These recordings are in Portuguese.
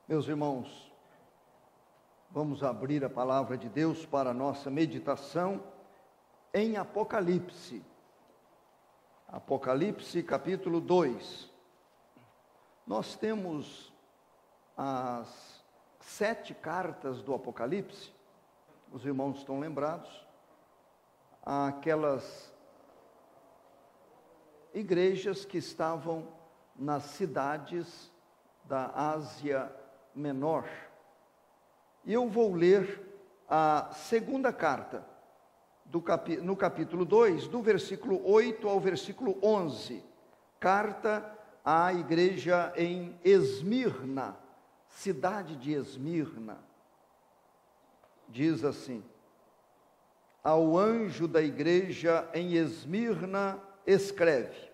Meus irmãos, vamos abrir a palavra de Deus para a nossa meditação em Apocalipse. Apocalipse capítulo 2. Nós temos as 7 cartas do Apocalipse, os irmãos estão lembrados, aquelas igrejas que estavam nas cidades da Ásia Menor. E eu vou ler a segunda carta, no capítulo 2, do versículo 8 ao versículo 11. Carta à igreja em Esmirna, cidade de Esmirna. Diz assim: ao anjo da igreja em Esmirna escreve: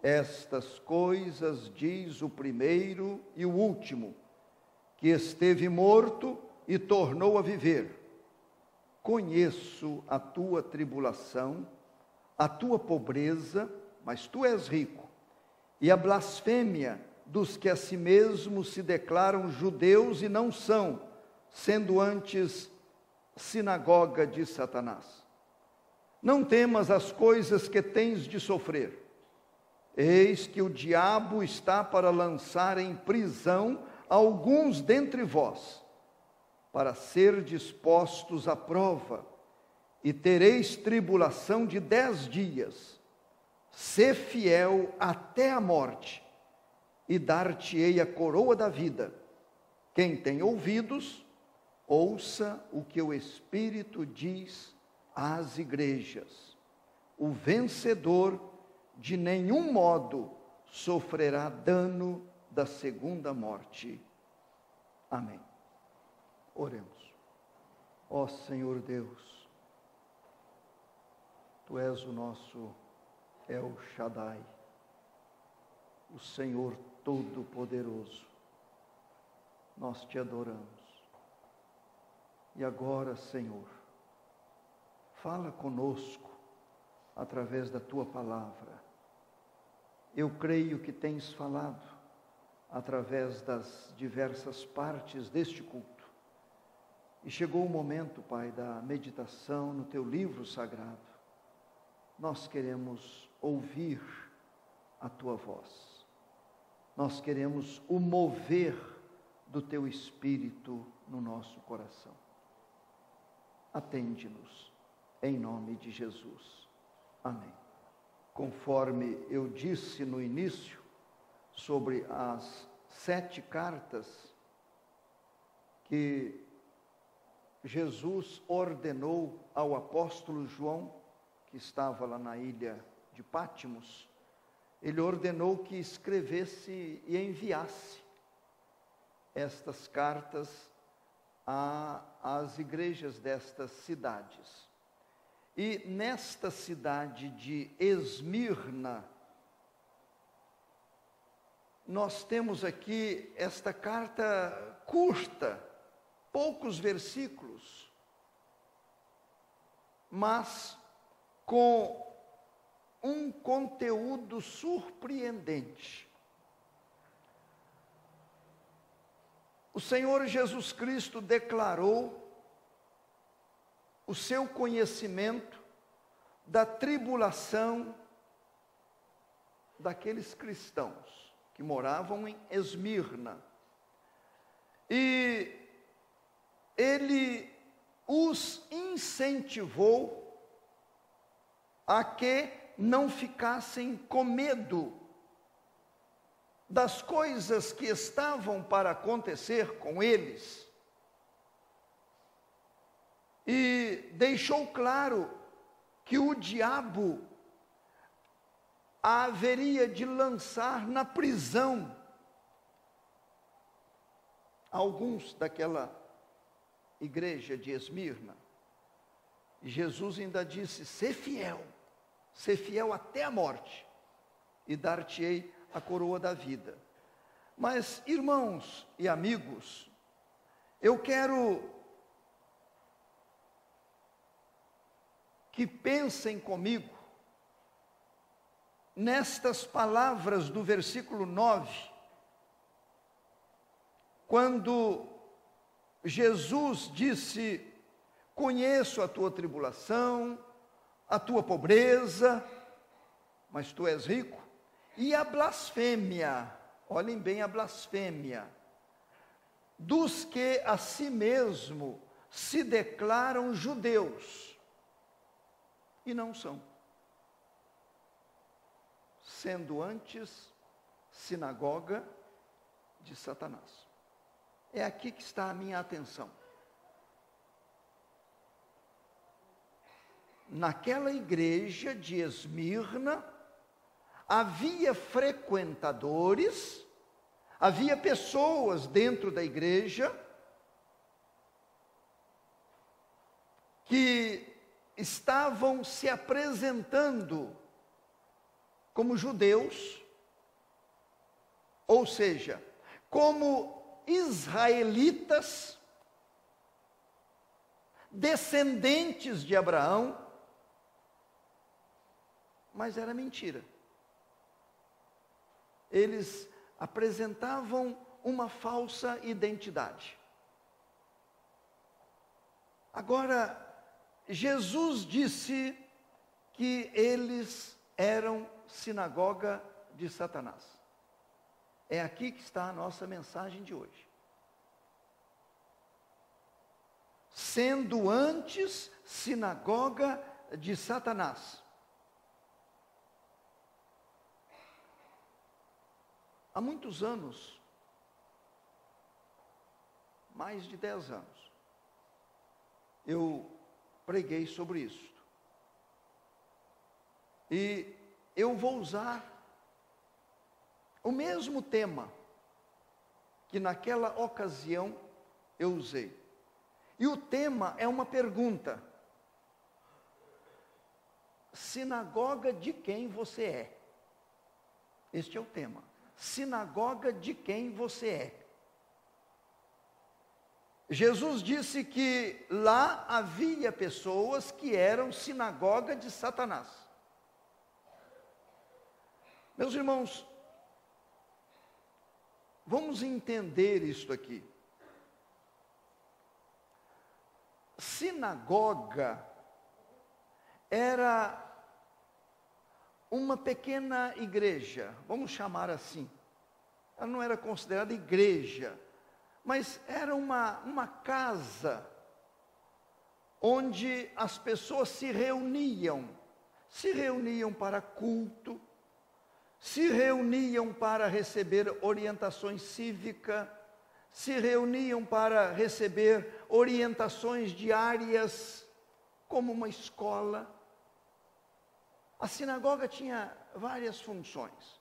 estas coisas diz o primeiro e o último, que esteve morto e tornou a viver. Conheço a tua tribulação, a tua pobreza, mas tu és rico, e a blasfêmia dos que a si mesmos se declaram judeus e não são, sendo antes sinagoga de Satanás. Não temas as coisas que tens de sofrer. Eis que o diabo está para lançar em prisão alguns dentre vós, para ser dispostos à prova, e tereis tribulação de 10 dias. Sê fiel até a morte, e dar-te-ei a coroa da vida. Quem tem ouvidos, ouça o que o Espírito diz às igrejas. O vencedor de nenhum modo sofrerá dano da segunda morte. Amém. Oremos. Ó Senhor Deus, Tu és o nosso El Shaddai, o Senhor Todo-Poderoso. Nós Te adoramos. E agora, Senhor, fala conosco através da Tua palavra. Eu creio que tens falado através das diversas partes deste culto. E chegou o momento, Pai, da meditação no Teu livro sagrado. Nós queremos ouvir a Tua voz. Nós queremos o mover do Teu Espírito no nosso coração. Atende-nos, em nome de Jesus. Amém. Conforme eu disse no início, sobre as 7 cartas que Jesus ordenou ao apóstolo João, que estava lá na ilha de Pátimos, ele ordenou que escrevesse e enviasse estas cartas às igrejas destas cidades. E nesta cidade de Esmirna, nós temos aqui esta carta curta, poucos versículos, mas com um conteúdo surpreendente. O Senhor Jesus Cristo declarou o seu conhecimento da tribulação daqueles cristãos que moravam em Esmirna. E ele os incentivou a que não ficassem com medo das coisas que estavam para acontecer com eles. E deixou claro que o diabo haveria de lançar na prisão alguns daquela igreja de Esmirna. E Jesus ainda disse: sê fiel até a morte, e dar-te-ei a coroa da vida. Mas, irmãos e amigos, eu quero que pensem comigo nestas palavras do versículo 9, quando Jesus disse: conheço a tua tribulação, a tua pobreza, mas tu és rico, e a blasfêmia, olhem bem a blasfêmia, dos que a si mesmo se declaram judeus, e não são, sendo antes sinagoga de Satanás. É aqui que está a minha atenção. Naquela igreja de Esmirna, havia frequentadores, havia pessoas dentro da igreja que estavam se apresentando como judeus, ou seja, como israelitas, descendentes de Abraão, mas era mentira. Eles apresentavam uma falsa identidade. Agora, Jesus disse que eles eram sinagoga de Satanás. É aqui que está a nossa mensagem de hoje. Sendo antes sinagoga de Satanás. Há muitos anos, mais de 10 anos, eu preguei sobre isso. E eu vou usar o mesmo tema que naquela ocasião eu usei. E o tema é uma pergunta: sinagoga de quem você é? Este é o tema. Sinagoga de quem você é? Jesus disse que lá havia pessoas que eram sinagoga de Satanás. Meus irmãos, vamos entender isto aqui. Sinagoga era uma pequena igreja, vamos chamar assim. Ela não era considerada igreja, mas era uma casa onde as pessoas se reuniam para culto, se reuniam para receber orientações cívicas, se reuniam para receber orientações diárias, como uma escola. A sinagoga tinha várias funções.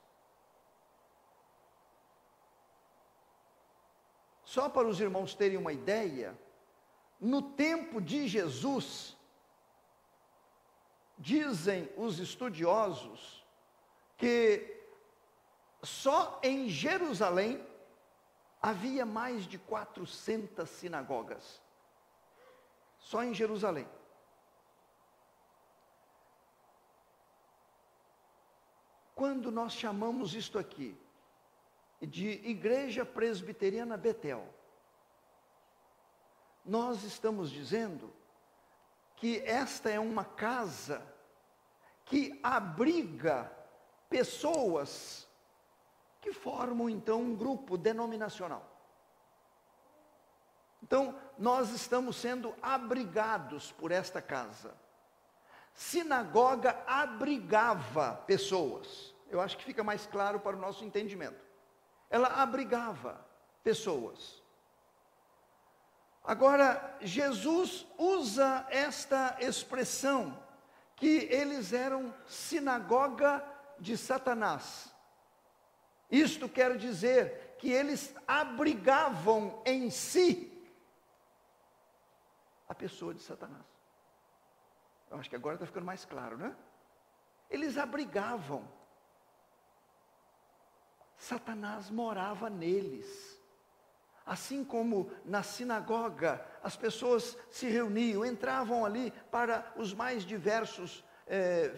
Só para os irmãos terem uma ideia, no tempo de Jesus, dizem os estudiosos que só em Jerusalém havia mais de 400 sinagogas. Só em Jerusalém. Quando nós chamamos isto aqui de Igreja Presbiteriana Betel, nós estamos dizendo que esta é uma casa que abriga pessoas que formam então um grupo denominacional. Então, nós estamos sendo abrigados por esta casa. Sinagoga abrigava pessoas. Eu acho que fica mais claro para o nosso entendimento. Ela abrigava pessoas. Agora, Jesus usa esta expressão, que eles eram sinagoga de Satanás. Isto quer dizer que eles abrigavam em si a pessoa de Satanás. Eu acho que agora está ficando mais claro, né? Eles abrigavam. Satanás morava neles. Assim como na sinagoga, as pessoas se reuniam, entravam ali para os mais diversos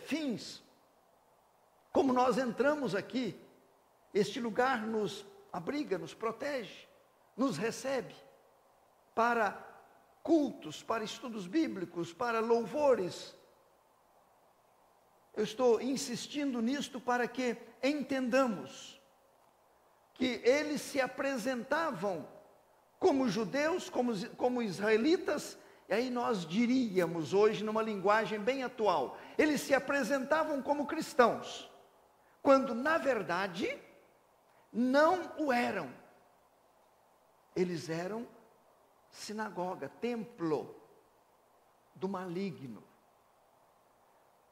fins. Como nós entramos aqui, este lugar nos abriga, nos protege. nos recebe para cultos, para estudos bíblicos, para louvores. Eu estou insistindo nisto para que entendamos que eles se apresentavam como judeus, como israelitas, e aí nós diríamos hoje numa linguagem bem atual, eles se apresentavam como cristãos, quando na verdade não o eram. Eles eram sinagoga, templo do maligno.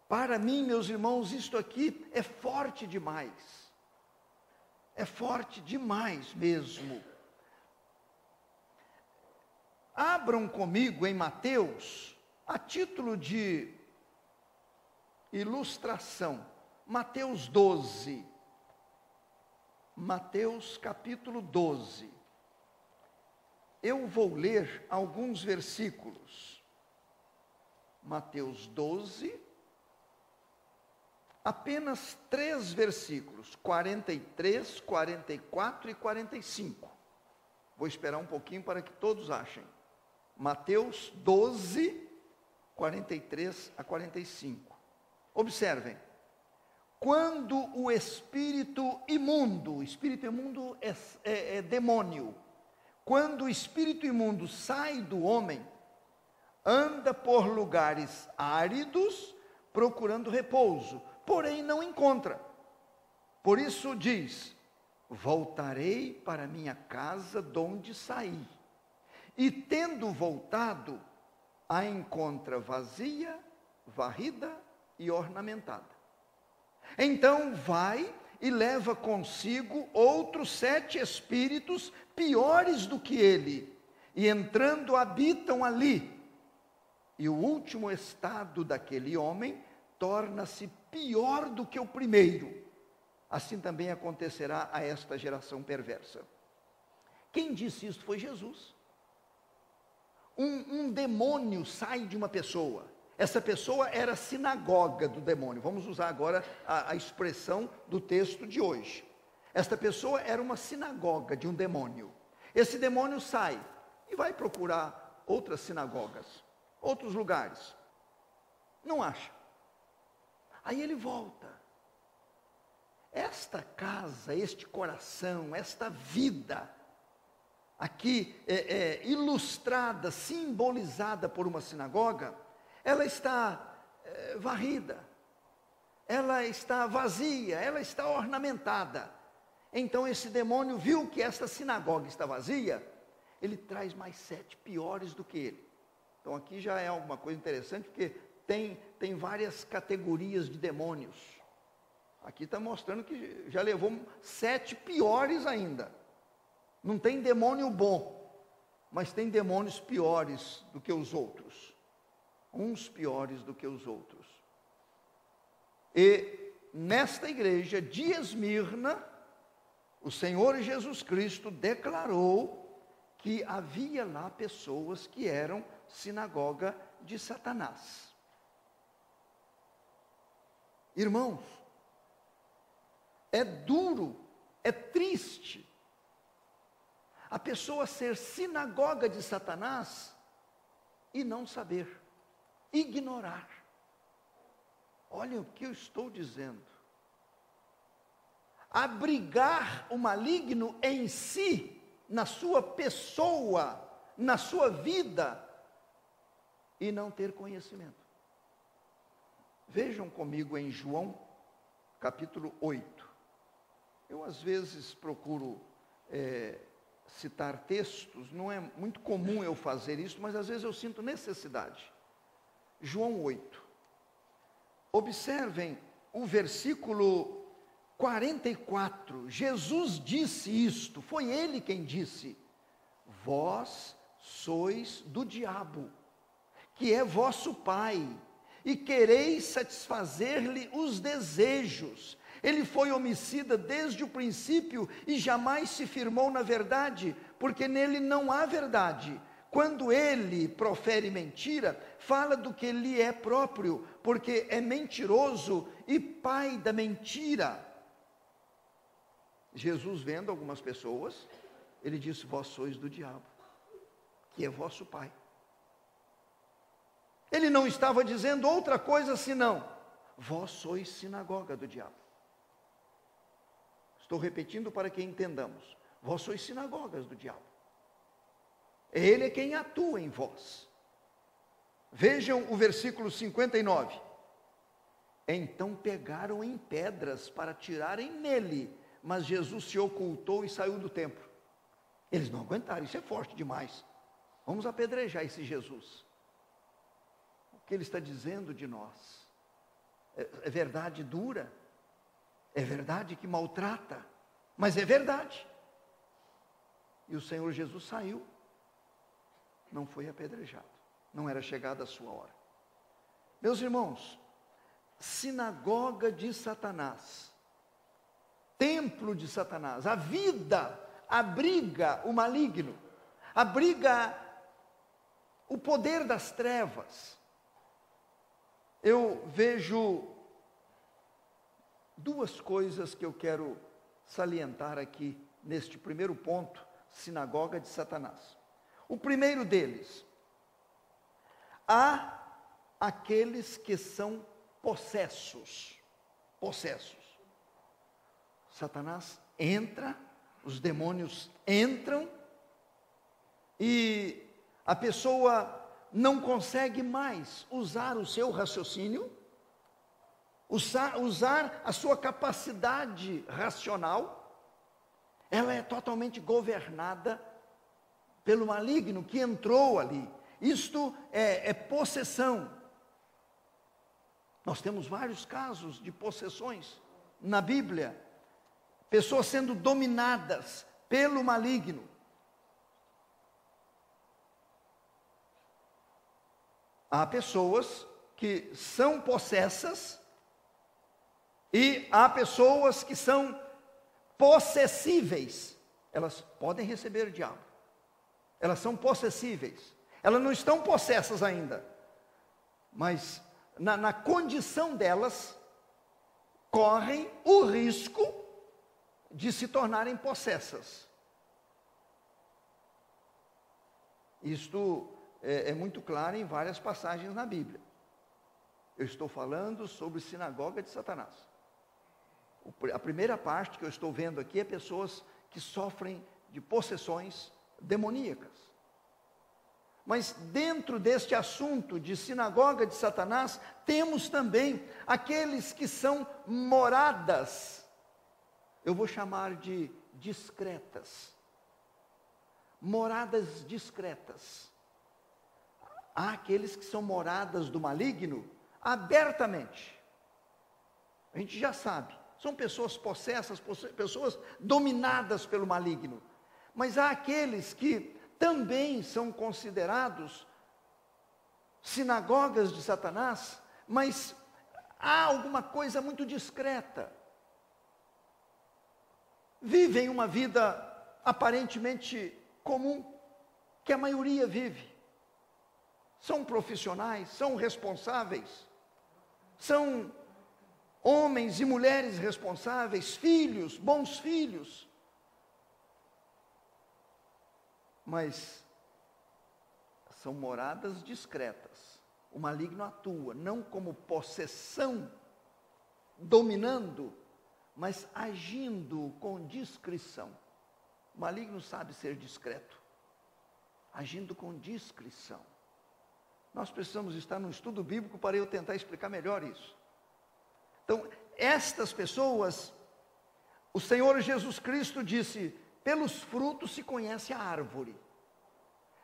Para mim, meus irmãos, isto aqui é forte demais. É forte demais mesmo. Abram comigo em Mateus, a título de ilustração, Mateus 12. Mateus capítulo 12. Eu vou ler alguns versículos. Mateus 12, apenas 3 versículos, 43, 44 e 45. Vou esperar um pouquinho para que todos achem. Mateus 12, 43 a 45. Observem. Quando o espírito imundo é demônio. Quando o espírito imundo sai do homem, anda por lugares áridos, procurando repouso, porém não encontra. Por isso diz: voltarei para minha casa donde saí. E tendo voltado, a encontra vazia, varrida e ornamentada. Então vai e leva consigo outros 7 espíritos piores do que ele, e entrando habitam ali. E o último estado daquele homem torna-se pior do que o primeiro. Assim também acontecerá a esta geração perversa. Quem disse isso foi Jesus. Um demônio sai de uma pessoa. Essa pessoa era a sinagoga do demônio. Vamos usar agora a expressão do texto de hoje. Esta pessoa era uma sinagoga de um demônio. Esse demônio sai e vai procurar outras sinagogas, outros lugares. Não acha. Aí ele volta. Esta casa, este coração, esta vida, aqui ilustrada, simbolizada por uma sinagoga, ela está varrida, ela está vazia, ela está ornamentada. Então esse demônio viu que esta sinagoga está vazia, ele traz mais 7 piores do que ele. Então aqui já é alguma coisa interessante, porque tem várias categorias de demônios. Aqui está mostrando que já levou 7 piores ainda. Não tem demônio bom, mas tem demônios piores do que os outros. Uns piores do que os outros. E nesta igreja de Esmirna, o Senhor Jesus Cristo declarou que havia lá pessoas que eram sinagoga de Satanás. Irmãos, é duro, é triste a pessoa ser sinagoga de Satanás e não saber, ignorar. Olha o que eu estou dizendo. Abrigar o maligno em si, na sua pessoa, na sua vida, e não ter conhecimento. Vejam comigo em João, capítulo 8. Eu às vezes procuro citar textos, não é muito comum eu fazer isso, mas às vezes eu sinto necessidade. João 8. Observem o versículo 44. Jesus disse isto, foi ele quem disse: vós sois do diabo, que é vosso pai, e quereis satisfazer-lhe os desejos. Ele foi homicida desde o princípio e jamais se firmou na verdade, porque nele não há verdade. Quando ele profere mentira, fala do que lhe é próprio, porque é mentiroso e pai da mentira. Jesus vendo algumas pessoas Ele disse: vós sois do diabo, que é vosso pai. Ele não estava dizendo outra coisa senão: vós sois sinagoga do diabo. Estou repetindo para que entendamos. Vós sois sinagogas do diabo. Ele é quem atua em vós. Vejam o versículo 59. Então pegaram em pedras para tirarem nele, mas Jesus se ocultou e saiu do templo. Eles não aguentaram, isso é forte demais. Vamos apedrejar esse Jesus. O que ele está dizendo de nós? É verdade dura, é verdade que maltrata, mas é verdade. E o Senhor Jesus saiu, não foi apedrejado, não era chegada a sua hora. Meus irmãos, sinagoga de Satanás, templo de Satanás, a vida abriga o maligno, abriga o poder das trevas. Eu vejo duas coisas que eu quero salientar aqui neste primeiro ponto, sinagoga de Satanás. O primeiro deles, há aqueles que são possessos. Satanás entra, os demônios entram e a pessoa não consegue mais usar o seu raciocínio, usar a sua capacidade racional. Ela é totalmente governada pelo maligno que entrou ali. Isto é possessão. Nós temos vários casos de possessões na Bíblia. Pessoas sendo dominadas pelo maligno. Há pessoas que são possessas e há pessoas que são possessíveis. Elas podem receber o diabo. Elas são possessíveis. Elas não estão possessas ainda. Mas na condição delas, correm o risco de se tornarem possessas. Isto é muito claro em várias passagens na Bíblia. Eu estou falando sobre sinagoga de Satanás. A primeira parte que eu estou vendo aqui é pessoas que sofrem de possessões demoníacas. Mas dentro deste assunto de sinagoga de Satanás, temos também aqueles que são moradas, eu vou chamar de discretas. Moradas discretas. Há aqueles que são moradas do maligno abertamente. A gente já sabe, são pessoas possessas, pessoas dominadas pelo maligno. Mas há aqueles que também são considerados sinagogas de Satanás, mas há alguma coisa muito discreta. Vivem uma vida aparentemente comum, que a maioria vive. São profissionais, são responsáveis, são homens e mulheres responsáveis, filhos, bons filhos. Mas são moradas discretas. O maligno atua, não como possessão, dominando, mas agindo com discrição. O maligno sabe ser discreto, agindo com discrição. Nós precisamos estar no estudo bíblico para eu tentar explicar melhor isso. Então, estas pessoas, o Senhor Jesus Cristo disse: pelos frutos se conhece a árvore.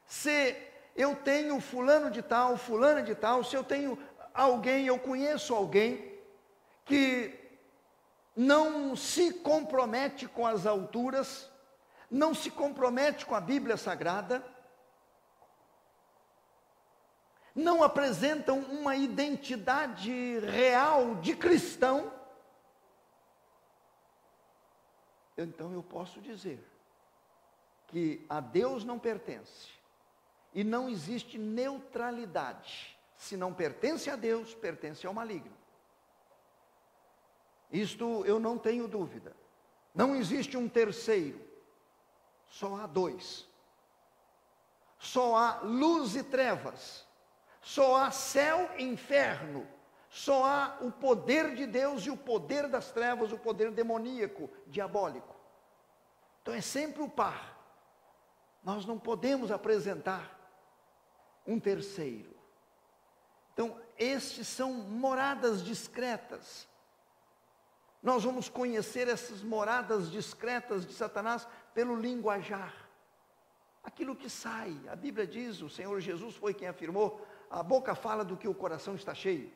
Se eu tenho fulano de tal, fulana de tal, se eu tenho alguém, eu conheço alguém que não se compromete com as alturas, não se compromete com a Bíblia Sagrada, não apresentam uma identidade real de cristão, então eu posso dizer que a Deus não pertence, e não existe neutralidade. Se não pertence a Deus, pertence ao maligno. Isto eu não tenho dúvida. Não existe um terceiro. Só há dois. Só há luz e trevas. Só há céu e inferno. Só há o poder de Deus e o poder das trevas, o poder demoníaco, diabólico. Então é sempre o par. Nós não podemos apresentar um terceiro. Então, estes são moradas discretas. Nós vamos conhecer essas moradas discretas de Satanás pelo linguajar. Aquilo que sai, a Bíblia diz, o Senhor Jesus foi quem afirmou, a boca fala do que o coração está cheio.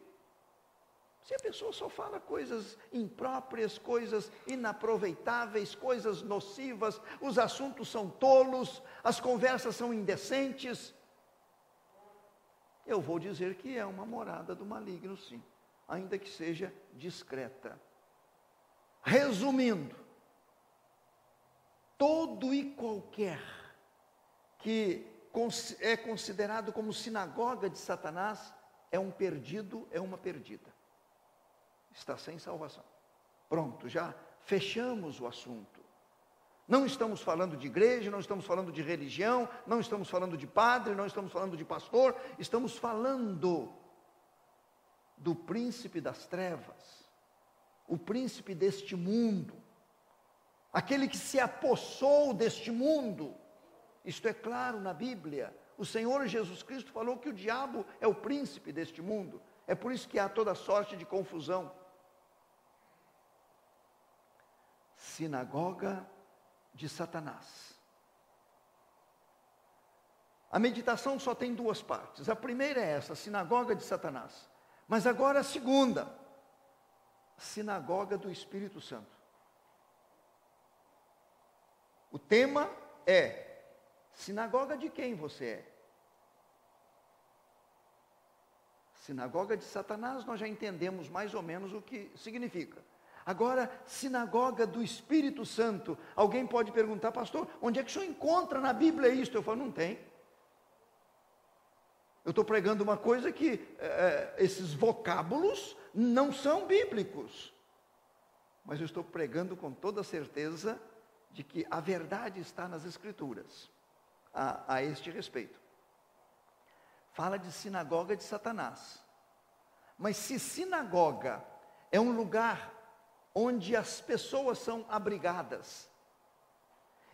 Se a pessoa só fala coisas impróprias, coisas inaproveitáveis, coisas nocivas, os assuntos são tolos, as conversas são indecentes, eu vou dizer que é uma morada do maligno, sim, ainda que seja discreta. Resumindo, todo e qualquer que é considerado como sinagoga de Satanás é um perdido, é uma perdida. Está sem salvação. Pronto, já fechamos o assunto. Não estamos falando de igreja, não estamos falando de religião, não estamos falando de padre, não estamos falando de pastor, estamos falando do príncipe das trevas, o príncipe deste mundo, aquele que se apossou deste mundo. Isto é claro na Bíblia. O Senhor Jesus Cristo falou que o diabo é o príncipe deste mundo. É por isso que há toda sorte de confusão. Sinagoga de Satanás. A meditação só tem duas partes. A primeira é essa, sinagoga de Satanás. Mas agora a segunda, sinagoga do Espírito Santo. O tema é, sinagoga de quem você é? Sinagoga de Satanás, nós já entendemos mais ou menos o que significa. Agora, sinagoga do Espírito Santo. Alguém pode perguntar, pastor, onde é que o senhor encontra na Bíblia isto? Eu falo, não tem. Eu estou pregando uma coisa que esses vocábulos não são bíblicos. Mas eu estou pregando com toda certeza de que a verdade está nas Escrituras, a este respeito. Fala de sinagoga de Satanás. Mas se sinagoga é um lugar onde as pessoas são abrigadas,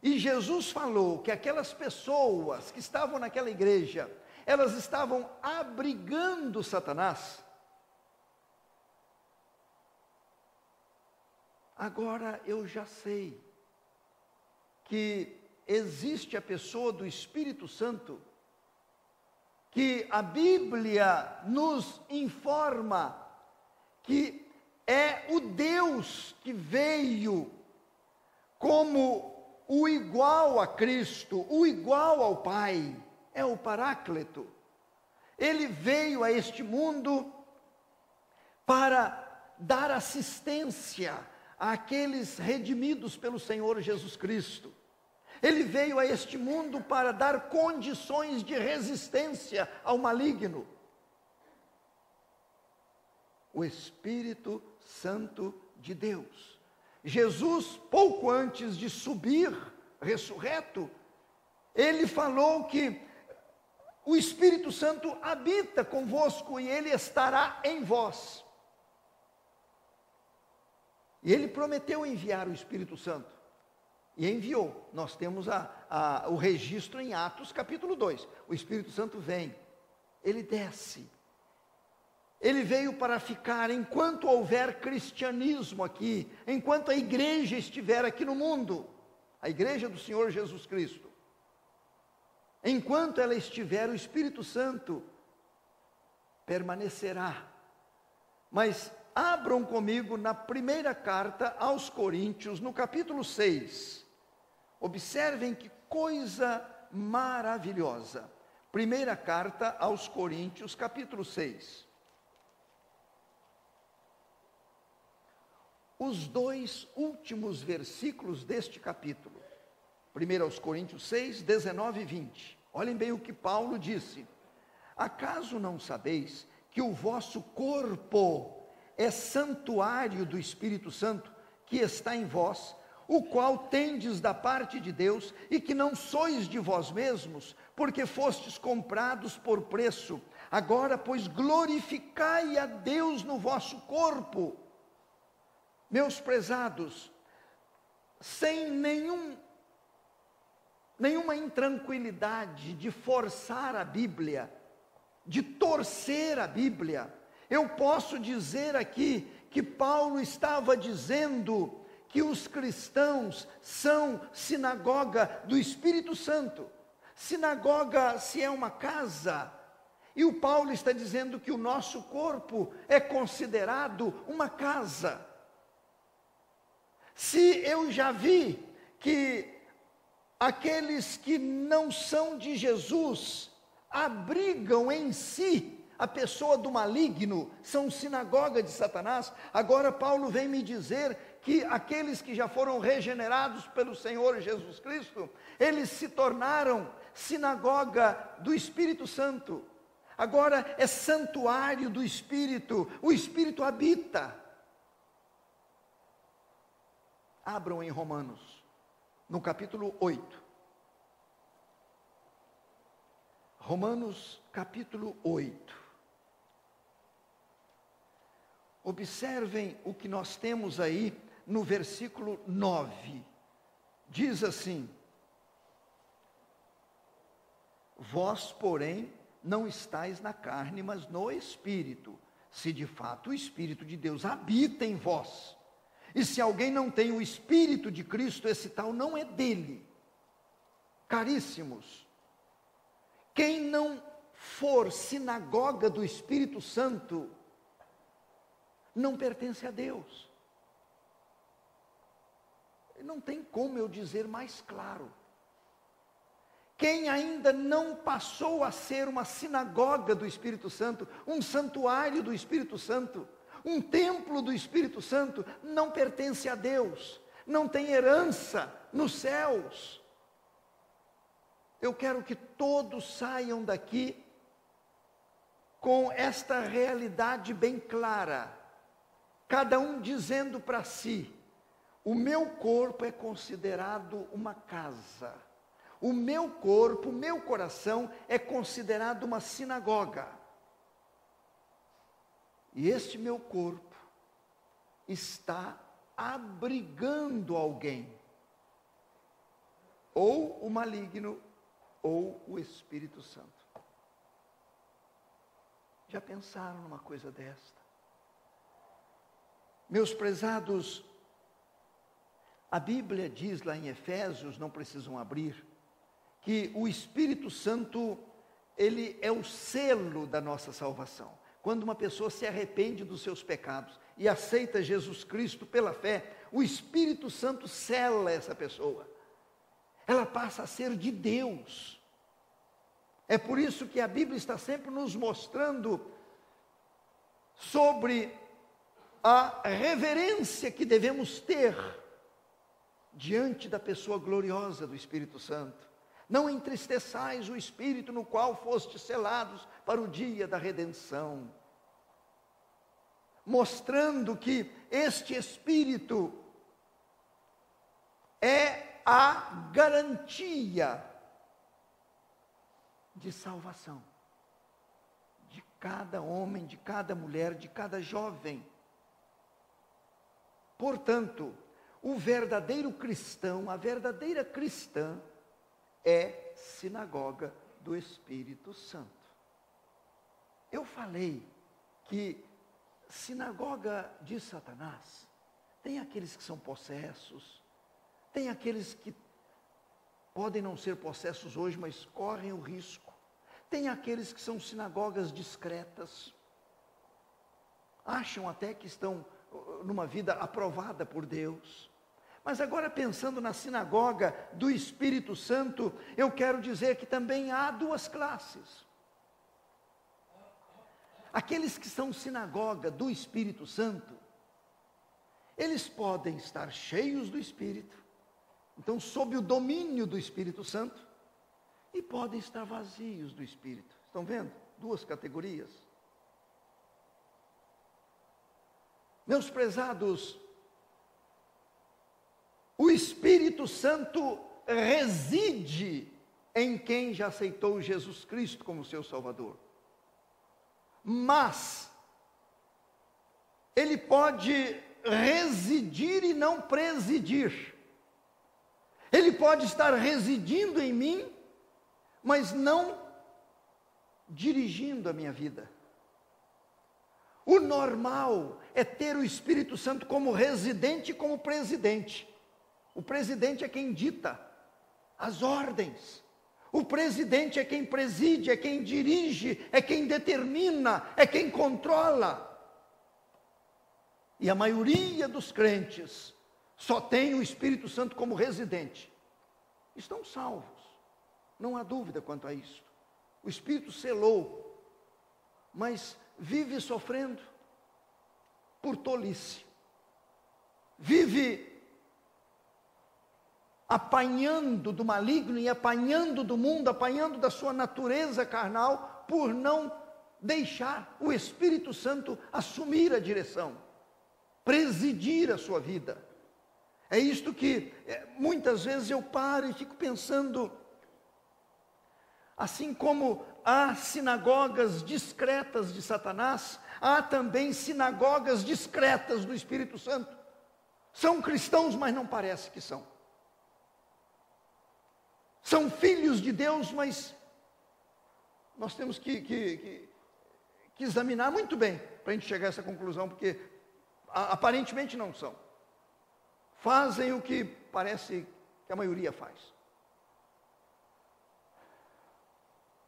e Jesus falou que aquelas pessoas que estavam naquela igreja, elas estavam abrigando Satanás, agora eu já sei que existe a pessoa do Espírito Santo, que a Bíblia nos informa que é o Deus que veio como o igual a Cristo, o igual ao Pai, é o Paráclito. Ele veio a este mundo para dar assistência àqueles redimidos pelo Senhor Jesus Cristo. Ele veio a este mundo para dar condições de resistência ao maligno. O Espírito Santo de Deus. Jesus, pouco antes de subir, ressurreto, ele falou que o Espírito Santo habita convosco e ele estará em vós. E ele prometeu enviar o Espírito Santo. E enviou. Nós temos o registro em Atos capítulo 2. O Espírito Santo vem, ele desce. Ele veio para ficar enquanto houver cristianismo aqui, enquanto a igreja estiver aqui no mundo, a igreja do Senhor Jesus Cristo. Enquanto ela estiver, o Espírito Santo permanecerá. Mas abram comigo na primeira carta aos Coríntios, no capítulo 6. Observem que coisa maravilhosa. Primeira carta aos Coríntios, capítulo 6. Os dois últimos versículos deste capítulo, 1 aos Coríntios 6, 19 e 20. Olhem bem o que Paulo disse. Acaso não sabeis que o vosso corpo é santuário do Espírito Santo, que está em vós, o qual tendes da parte de Deus, e que não sois de vós mesmos, porque fostes comprados por preço. Agora, pois, glorificai a Deus no vosso corpo. Meus prezados, sem nenhuma intranquilidade de forçar a Bíblia, de torcer a Bíblia, eu posso dizer aqui que Paulo estava dizendo que os cristãos são sinagoga do Espírito Santo. Sinagoga, se é uma casa, e o Paulo está dizendo que o nosso corpo é considerado uma casa. Se eu já vi que aqueles que não são de Jesus abrigam em si a pessoa do maligno, são sinagoga de Satanás, agora Paulo vem me dizer que aqueles que já foram regenerados pelo Senhor Jesus Cristo, eles se tornaram sinagoga do Espírito Santo. Agora é santuário do Espírito, o Espírito habita. Abram em Romanos, no capítulo 8. Romanos, capítulo 8. Observem o que nós temos aí no versículo 9. Diz assim: vós, porém, não estáis na carne, mas no Espírito, se de fato o Espírito de Deus habita em vós. E se alguém não tem o Espírito de Cristo, esse tal não é dele. Caríssimos, quem não for sinagoga do Espírito Santo, não pertence a Deus. Não tem como eu dizer mais claro. Quem ainda não passou a ser uma sinagoga do Espírito Santo, um santuário do Espírito Santo, um templo do Espírito Santo, não pertence a Deus, não tem herança nos céus. Eu quero que todos saiam daqui com esta realidade bem clara, cada um dizendo para si: o meu corpo é considerado uma casa, o meu corpo, o meu coração é considerado uma sinagoga, e este meu corpo está abrigando alguém, ou o maligno, ou o Espírito Santo. Já pensaram numa coisa desta? Meus prezados, a Bíblia diz lá em Efésios, não precisam abrir, que o Espírito Santo, ele é o selo da nossa salvação. Quando uma pessoa se arrepende dos seus pecados e aceita Jesus Cristo pela fé, o Espírito Santo sela essa pessoa. Ela passa a ser de Deus. É por isso que a Bíblia está sempre nos mostrando sobre a reverência que devemos ter diante da pessoa gloriosa do Espírito Santo. Não entristeçais o Espírito no qual fostes selados para o dia da redenção. Mostrando que este Espírito é a garantia de salvação de cada homem, de cada mulher, de cada jovem. Portanto, o verdadeiro cristão, a verdadeira cristã, é sinagoga do Espírito Santo. Eu falei que sinagoga de Satanás, tem aqueles que são possessos, tem aqueles que podem não ser possessos hoje, mas correm o risco. Tem aqueles que são sinagogas discretas, acham até que estão numa vida aprovada por Deus. Mas agora, pensando na sinagoga do Espírito Santo, eu quero dizer que também há duas classes. Aqueles que são sinagoga do Espírito Santo, eles podem estar cheios do Espírito, então sob o domínio do Espírito Santo, e podem estar vazios do Espírito. Estão vendo? Duas categorias. Meus prezados, O Espírito Santo reside em quem já aceitou Jesus Cristo como seu Salvador. Mas ele pode residir e não presidir. Ele pode estar residindo em mim, mas não dirigindo a minha vida. O normal é ter o Espírito Santo como residente e como presidente. O presidente é quem dita as ordens. O presidente é quem preside, é quem dirige, é quem determina, é quem controla. E a maioria dos crentes só tem o Espírito Santo como residente. Estão salvos, não há dúvida quanto a isso. O Espírito selou, mas vive sofrendo por tolice. Vive apanhando do maligno e apanhando do mundo, apanhando da sua natureza carnal, por não deixar o Espírito Santo assumir a direção, presidir a sua vida. É isto que muitas vezes eu paro e fico pensando, assim como há sinagogas discretas de Satanás, há também sinagogas discretas do Espírito Santo. São cristãos, mas não parece que são. São filhos de Deus, mas nós temos que examinar muito bem para a gente chegar a essa conclusão, porque aparentemente não são. Fazem o que parece que a maioria faz.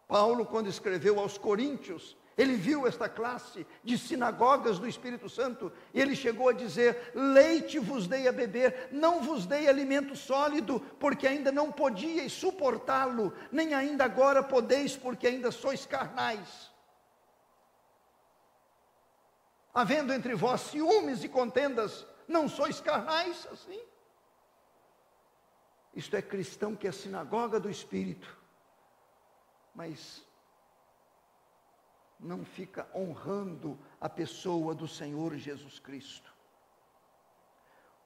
Paulo, quando escreveu aos Coríntios, ele viu esta classe de sinagogas do Espírito Santo, e ele chegou a dizer: leite vos dei a beber, não vos dei alimento sólido, porque ainda não podíeis suportá-lo, nem ainda agora podeis, porque ainda sois carnais. Havendo entre vós ciúmes e contendas, não sois carnais assim? Isto é cristão que é sinagoga do Espírito, mas não fica honrando a pessoa do Senhor Jesus Cristo.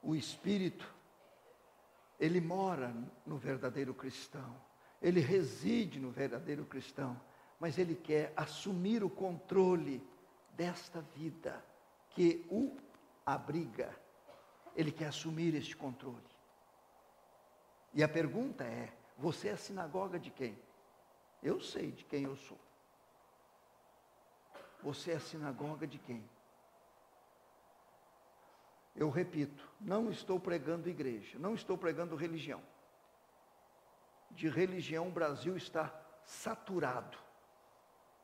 O Espírito, ele mora no verdadeiro cristão, ele reside no verdadeiro cristão, mas ele quer assumir o controle desta vida que o abriga. Ele quer assumir este controle. E a pergunta é: você é a sinagoga de quem? Eu sei de quem eu sou. Você é a sinagoga de quem? Eu repito, não estou pregando igreja, não estou pregando religião. De religião o Brasil está saturado.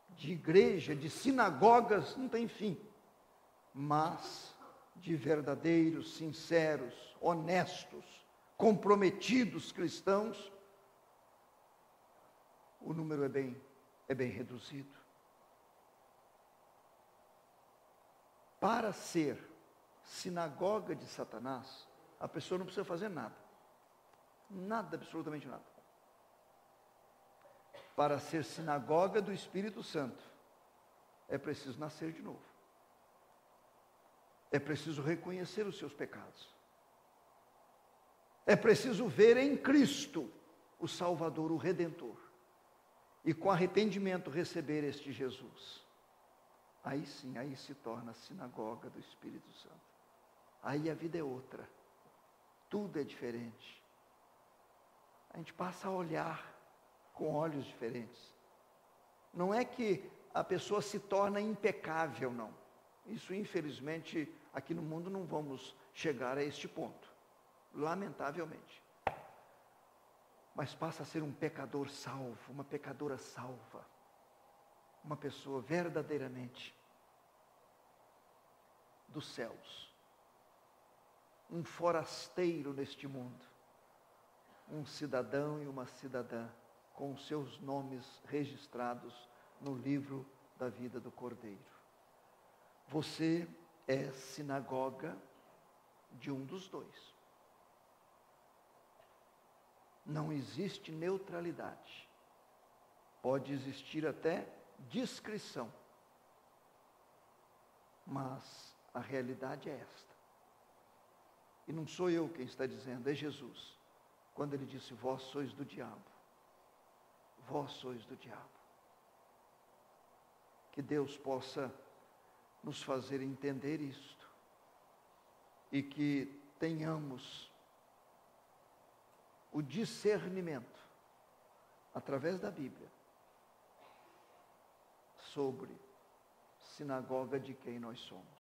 De igreja, de sinagogas, não tem fim. Mas de verdadeiros, sinceros, honestos, comprometidos cristãos, o número é bem reduzido. Para ser sinagoga de Satanás, a pessoa não precisa fazer nada. Nada, absolutamente nada. Para ser sinagoga do Espírito Santo, é preciso nascer de novo. É preciso reconhecer os seus pecados. É preciso ver em Cristo o Salvador, o Redentor. E com arrependimento receber este Jesus. Aí sim, aí se torna a sinagoga do Espírito Santo. Aí a vida é outra. Tudo é diferente. A gente passa a olhar com olhos diferentes. Não é que a pessoa se torna impecável, não. Isso, infelizmente, aqui no mundo não vamos chegar a este ponto. Lamentavelmente. Mas passa a ser um pecador salvo, uma pecadora salva. Uma pessoa verdadeiramente dos céus. Um forasteiro neste mundo. Um cidadão e uma cidadã com os seus nomes registrados no livro da vida do Cordeiro. Você é sinagoga de um dos dois. Não existe neutralidade. Pode existir até discrição. Mas a realidade é esta. E não sou eu quem está dizendo, é Jesus. Quando ele disse, vós sois do diabo. Vós sois do diabo. Que Deus possa nos fazer entender isto. E que tenhamos o discernimento, através da Bíblia, sobre sinagoga de quem nós somos.